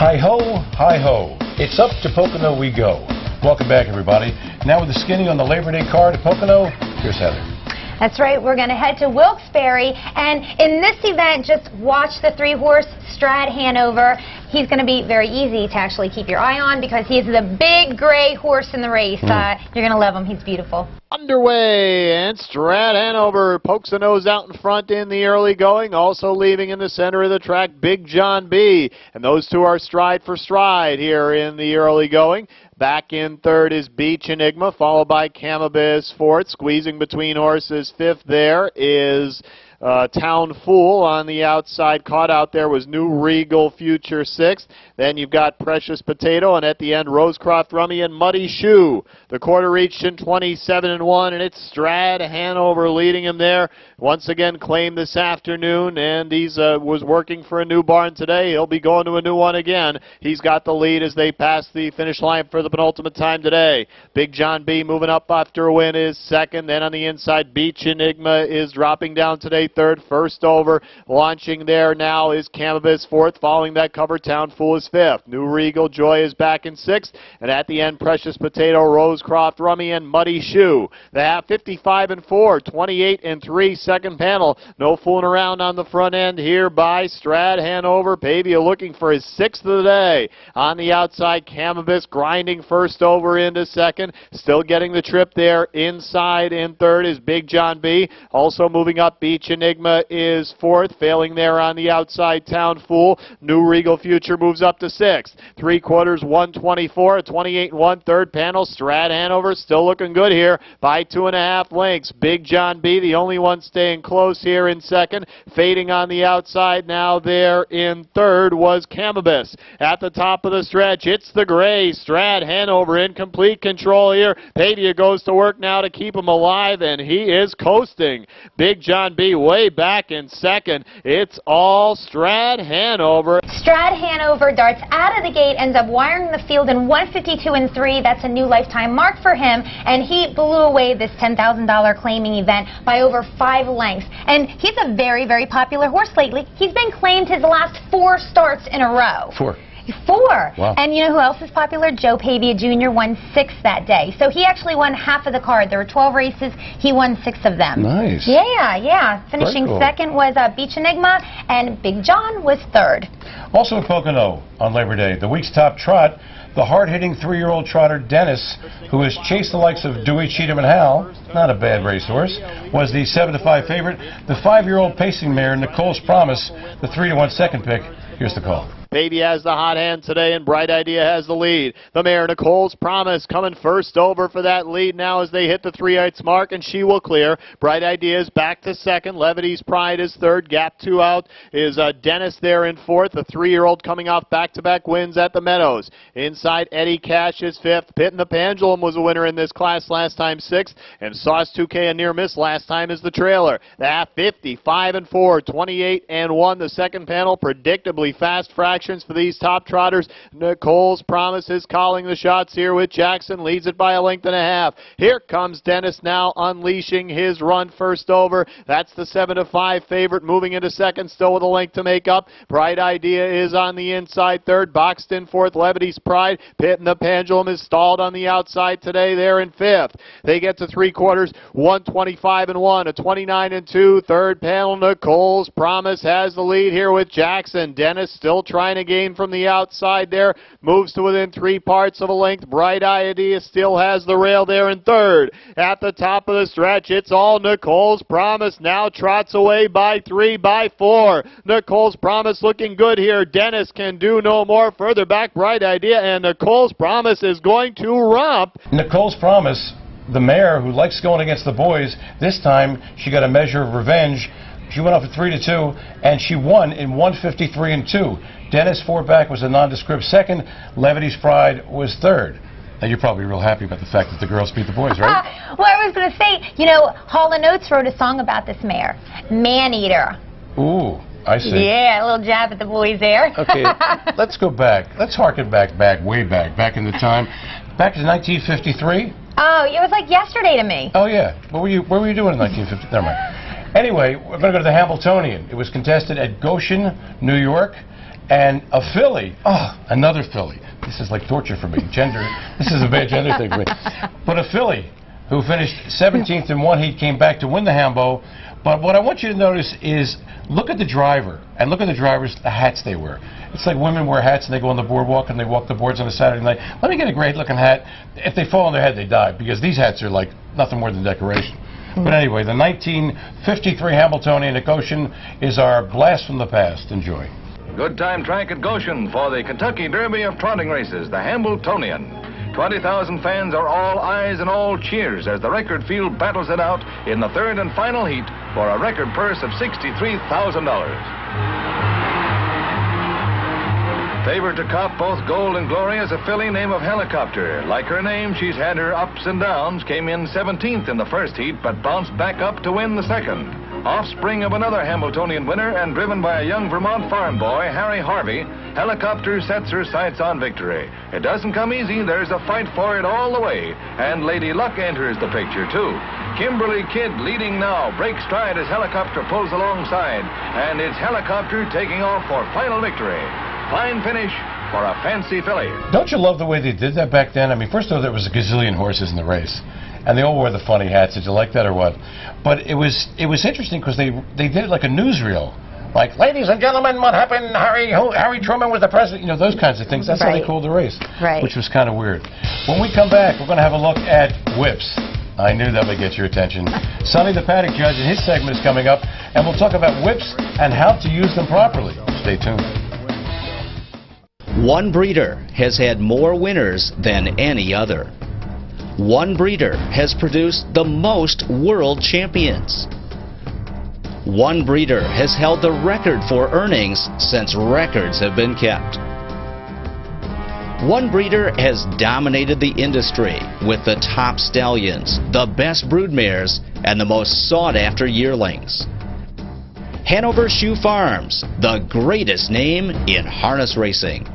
Hi-ho, hi-ho. It's up to Pocono we go. Welcome back, everybody. Now with the skinny on the Labor Day card at Pocono, here's Heather. That's right, we're going to head to Wilkes-Barre, and in this event, just watch the 3-horse Strad Hanover. He's going to be very easy to actually keep your eye on because he's the big gray horse in the race. You're going to love him. He's beautiful. Underway, and Strad Hanover pokes the nose out in front in the early going, also leaving in the center of the track Big John B. And those two are stride for stride here in the early going. Back in third is Beach Enigma, followed by Cannabis fourth. Squeezing between horses fifth there is Town Fool on the outside. Caught out there was New Regal Future sixth. Then you've got Precious Potato, and at the end Rosecroft Rummy and Muddy Shoe. The quarter reached in 27-1, and it's Strad Hanover leading him there. Once again claimed this afternoon, and he's was working for a new barn today. He'll be going to a new one again. He's got the lead as they pass the finish line for the penultimate time today. Big John B moving up after a win is second. Then on the inside, Beach Enigma is dropping down today third. First over, launching there now is Cannabis fourth. Following that cover, Town Fool is fifth. New Regal Joy is back in sixth. And at the end, Precious Potato, Rosecroft Rummy, and Muddy Shoe. They have 55-4, 28-3 second panel. No fooling around on the front end here by Strad Hanover. Pavia looking for his sixth of the day. On the outside, Cannabis grinding first over into second. Still getting the trip there. Inside in third is Big John B. Also moving up, Beach Enigma is fourth. Failing there on the outside, Town Fool. New Regal Future moves up to sixth. 3/4, 124, a 28-1 third panel. Strad Hanover still looking good here by 2.5 lengths. Big John B, the only one staying close here in second. Fading on the outside now there in third was Cannabis. At the top of the stretch, it's the gray Strad Hanover in complete control here. Pavia goes to work now to keep him alive, and he is coasting. Big John B way back in second. It's all Strad Hanover. Strad Hanover darts out of the gate, ends up wiring the field in 152-3. That's a new lifetime mark for him, and he blew away this $10,000 claiming event by over 5 lengths. And he's a very, very popular horse lately. He's been claimed his last 4 starts in a row. 4. 4. Wow. And you know who else is popular? Joe Pavia Jr. won 6 that day. So he actually won half of the card. There were 12 races. He won 6 of them. Nice. Yeah. Finishing cool. second was Beach Enigma, and Big John was third. Also at Pocono on Labor Day, the week's top trot, the hard-hitting 3-year-old trotter Dennis, who has chased the likes of Dewey, Cheatham, and Hal, not a bad racehorse, was the 7-5 favorite. The 5-year-old pacing mare, Nicole's Promise, the 3-1 second pick. Here's the call. Pavia has the hot hand today, and Bright Idea has the lead. The mare, Nicole's Promise, coming first over for that lead now as they hit the 3/8 mark, and she will clear. Bright Idea is back to second. Levity's Pride is third. Gap 2 out is Dennis there in fourth. The 3-year-old coming off back-to-back wins at the Meadows. Inside, Eddie Cash is fifth. Pitt and the Pendulum was a winner in this class last time, sixth. And Sauce 2K, a near miss last time, is the trailer. The half 55-4, 28-1. The second panel, predictably fast fraction for these top trotters. Nicole's Promise is calling the shots here with Jackson. Leads it by 1.5 lengths. Here comes Dennis now unleashing his run first over. That's the 7-5 favorite moving into second, still with a length to make up. Bright Idea is on the inside third. Boxed in fourth. Levity's Pride. Pitt and the Pendulum is stalled on the outside today. They're in fifth. They get to 3/4, 125-1, a 29-2 third panel. Nicole's Promise has the lead here with Jackson. Dennis still trying to gain from the outside there. Moves to within 3/4 of a length. Bright Idea still has the rail there in third. At the top of the stretch, it's all Nicole's Promise. Now trots away by 3, by 4. Nicole's Promise looking good here. Dennis can do no more. Further back, Bright Idea, and Nicole's Promise is going to romp. Nicole's Promise, the mare who likes going against the boys, this time she got a measure of revenge. She went off at 3-2, and she won in 153-2. Dennis Fortback was a nondescript second. Levity's Pride was third. Now, you're probably real happy about the fact that the girls beat the boys, right? Well, I was going to say, you know, Hall & Oates wrote a song about this mare, Man-Eater. Ooh, I see. Yeah, a little jab at the boys there. Okay, let's go back. Let's harken back, way back in the time. Back to 1953. Oh, it was like yesterday to me. Oh, yeah. Where were you doing in 1950? Never mind. Anyway, we're going to go to the Hambletonian. It was contested at Goshen, New York. And a filly, another filly. This is like torture for me. This is a bad gender thing for me. But a filly who finished 17th in one heat came back to win the Hambo. But what I want you to notice is look at the driver and look at the drivers, the hats they wear. It's like women wear hats and they go on the boardwalk and they walk the boards on a Saturday night. Let me get a great looking hat. If they fall on their head, they die, because these hats are like nothing more than decoration. But anyway, the 1953 Hambletonian at Goshen is our blast from the past. Enjoy. Good time track at Goshen for the Kentucky Derby of trotting races, the Hambletonian. 20,000 fans are all eyes and all cheers as the record field battles it out in the third and final heat for a record purse of $63,000. Favored to cop both gold and glory is a filly named of Helicopter. Like her name, she's had her ups and downs, came in 17th in the first heat, but bounced back up to win the second. Offspring of another Hambletonian winner and driven by a young Vermont farm boy, Harvey, Helicopter sets her sights on victory. It doesn't come easy, there's a fight for it all the way, and Lady Luck enters the picture too. Kimberly Kidd leading now, breaks stride as Helicopter pulls alongside, and it's Helicopter taking off for final victory. Fine finish for a fancy filly. Don't you love the way they did that back then? I mean, first of all, there was a gazillion horses in the race, and they all wore the funny hats. Did you like that or what? But it was interesting because they did it like a newsreel. Like, ladies and gentlemen, what happened? Harry Truman was the president. You know, those kinds of things. That's how they called the race, which was kind of weird. When we come back, we're going to have a look at whips. I knew that would get your attention. Sonny the Paddock Judge and his segment is coming up, and we'll talk about whips and how to use them properly. Stay tuned. One breeder has had more winners than any other. One breeder has produced the most world champions. One breeder has held the record for earnings since records have been kept. One breeder has dominated the industry with the top stallions, the best broodmares, and the most sought-after yearlings. Hanover Shoe Farms, the greatest name in harness racing.